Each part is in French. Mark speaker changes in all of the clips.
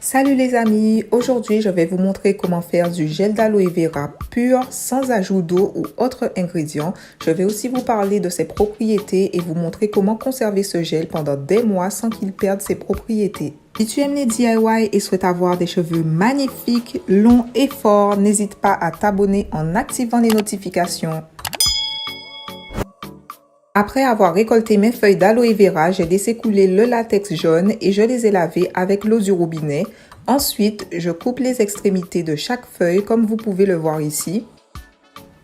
Speaker 1: Salut les amis, aujourd'hui je vais vous montrer comment faire du gel d'aloe vera pur sans ajout d'eau ou autres ingrédients. Je vais aussi vous parler de ses propriétés et vous montrer comment conserver ce gel pendant des mois sans qu'il perde ses propriétés. Si tu aimes les DIY et souhaites avoir des cheveux magnifiques, longs et forts, n'hésite pas à t'abonner en activant les notifications. Après avoir récolté mes feuilles d'aloe vera, j'ai laissé couler le latex jaune et je les ai lavées avec l'eau du robinet. Ensuite, je coupe les extrémités de chaque feuille comme vous pouvez le voir ici.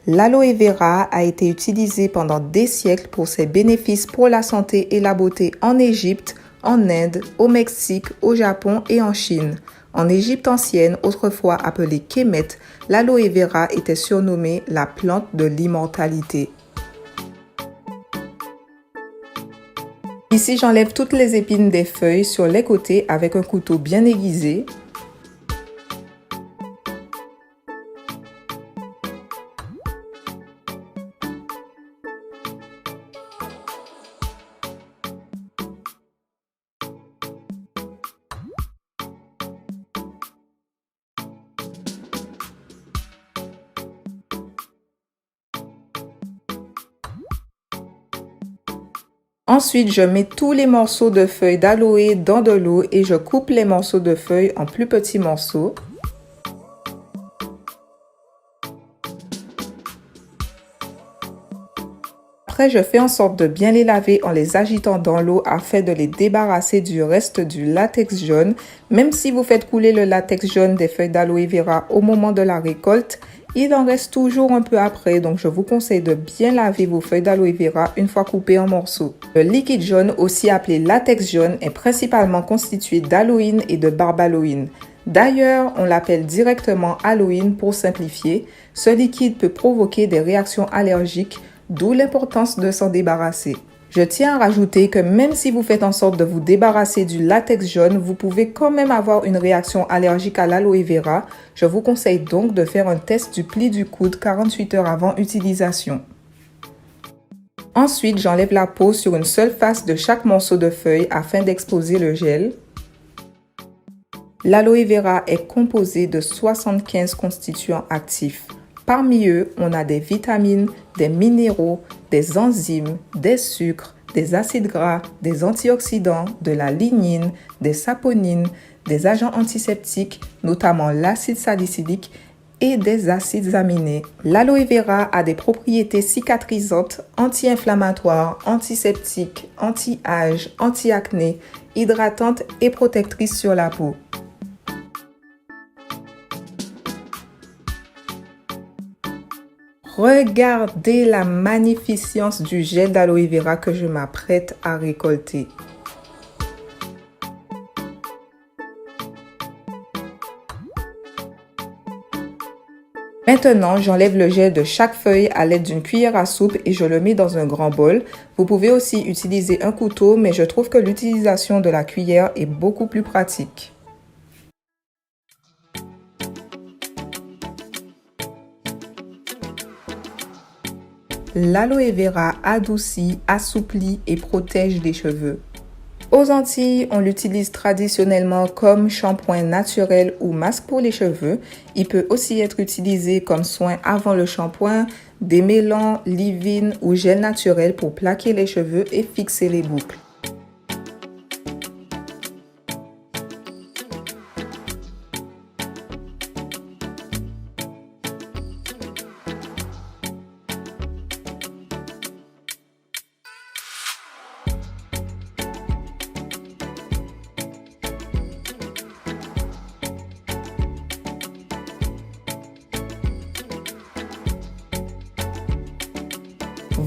Speaker 1: L'aloe vera a été utilisé pendant des siècles pour ses bénéfices pour la santé et la beauté en Égypte, en Inde, au Mexique, au Japon et en Chine. En Égypte ancienne, autrefois appelée Kemet, l'aloe vera était surnommée la plante de l'immortalité. Ici, j'enlève toutes les épines des feuilles sur les côtés avec un couteau bien aiguisé. Ensuite, je mets tous les morceaux de feuilles d'aloe dans de l'eau et je coupe les morceaux de feuilles en plus petits morceaux. Après, je fais en sorte de bien les laver en les agitant dans l'eau afin de les débarrasser du reste du latex jaune. Même si vous faites couler le latex jaune des feuilles d'aloe vera au moment de la récolte, il en reste toujours un peu après, donc je vous conseille de bien laver vos feuilles d'aloe vera une fois coupées en morceaux. Le liquide jaune, aussi appelé latex jaune, est principalement constitué d'aloïne et de barbaloïne. D'ailleurs, on l'appelle directement aloïne pour simplifier. Ce liquide peut provoquer des réactions allergiques, d'où l'importance de s'en débarrasser. Je tiens à rajouter que même si vous faites en sorte de vous débarrasser du latex jaune, vous pouvez quand même avoir une réaction allergique à l'aloe vera. Je vous conseille donc de faire un test du pli du coude 48 heures avant utilisation. Ensuite, j'enlève la peau sur une seule face de chaque morceau de feuille afin d'exposer le gel. L'aloe vera est composé de 75 constituants actifs. Parmi eux, on a des vitamines, des minéraux, des enzymes, des sucres, des acides gras, des antioxydants, de la lignine, des saponines, des agents antiseptiques, notamment l'acide salicylique et des acides aminés. L'aloe vera a des propriétés cicatrisantes, anti-inflammatoires, antiseptiques, anti-âge, anti-acné, hydratantes et protectrices sur la peau. Regardez la magnificence du gel d'aloe vera que je m'apprête à récolter. Maintenant, j'enlève le gel de chaque feuille à l'aide d'une cuillère à soupe et je le mets dans un grand bol. Vous pouvez aussi utiliser un couteau, mais je trouve que l'utilisation de la cuillère est beaucoup plus pratique. L'aloe vera adoucit, assouplit et protège les cheveux. Aux Antilles, on l'utilise traditionnellement comme shampoing naturel ou masque pour les cheveux. Il peut aussi être utilisé comme soin avant le shampoing, démêlant, leave-in ou gel naturel pour plaquer les cheveux et fixer les boucles.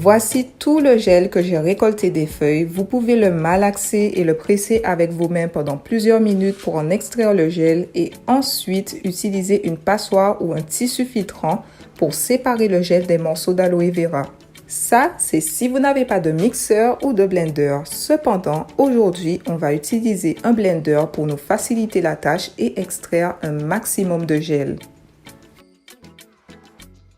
Speaker 1: Voici tout le gel que j'ai récolté des feuilles. Vous pouvez le malaxer et le presser avec vos mains pendant plusieurs minutes pour en extraire le gel et ensuite utiliser une passoire ou un tissu filtrant pour séparer le gel des morceaux d'aloe vera. Ça, c'est si vous n'avez pas de mixeur ou de blender. Cependant, aujourd'hui, on va utiliser un blender pour nous faciliter la tâche et extraire un maximum de gel.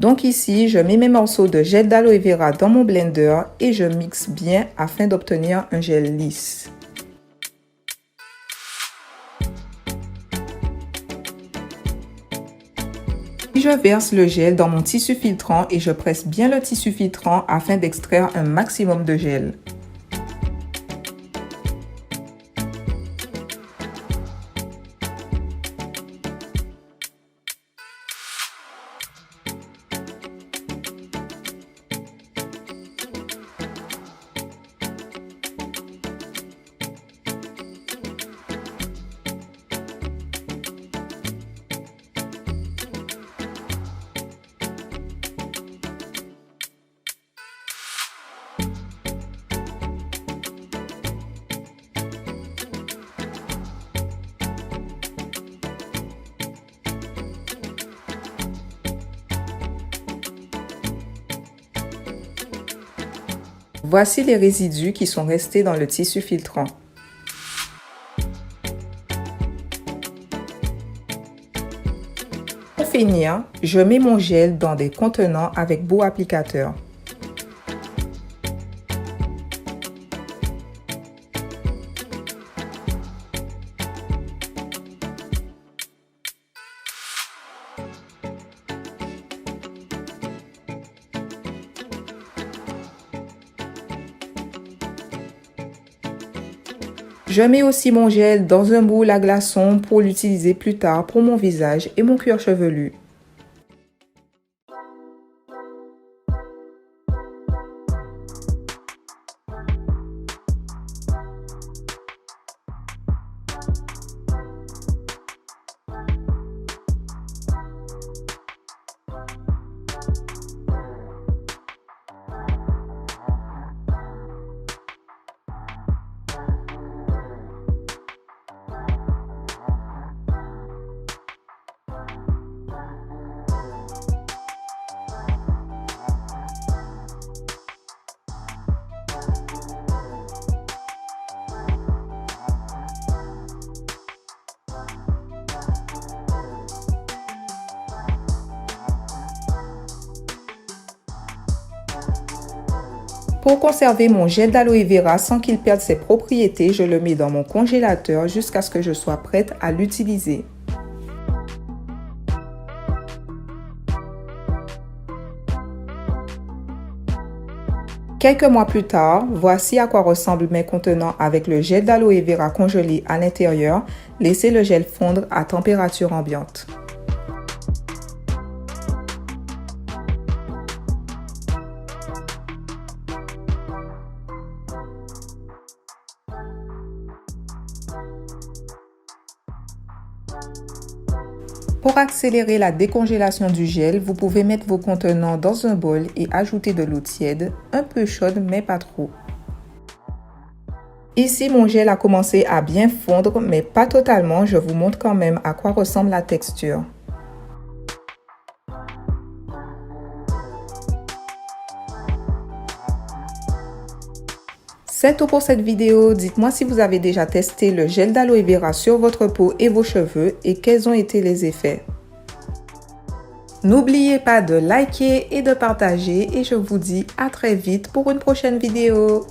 Speaker 1: Donc ici, je mets mes morceaux de gel d'aloe vera dans mon blender et je mixe bien afin d'obtenir un gel lisse. Je verse le gel dans mon tissu filtrant et je presse bien le tissu filtrant afin d'extraire un maximum de gel. Voici les résidus qui sont restés dans le tissu filtrant. Pour finir, je mets mon gel dans des contenants avec bout applicateur. Je mets aussi mon gel dans un moule à glaçons pour l'utiliser plus tard pour mon visage et mon cuir chevelu. Pour conserver mon gel d'aloe vera sans qu'il perde ses propriétés, je le mets dans mon congélateur jusqu'à ce que je sois prête à l'utiliser. Quelques mois plus tard, voici à quoi ressemblent mes contenants avec le gel d'aloe vera congelé à l'intérieur. Laissez le gel fondre à température ambiante. Pour accélérer la décongélation du gel, vous pouvez mettre vos contenants dans un bol et ajouter de l'eau tiède, un peu chaude mais pas trop. Ici, mon gel a commencé à bien fondre, mais pas totalement. Je vous montre quand même à quoi ressemble la texture. C'est tout pour cette vidéo. Dites-moi si vous avez déjà testé le gel d'aloe vera sur votre peau et vos cheveux et quels ont été les effets. N'oubliez pas de liker et de partager et je vous dis à très vite pour une prochaine vidéo.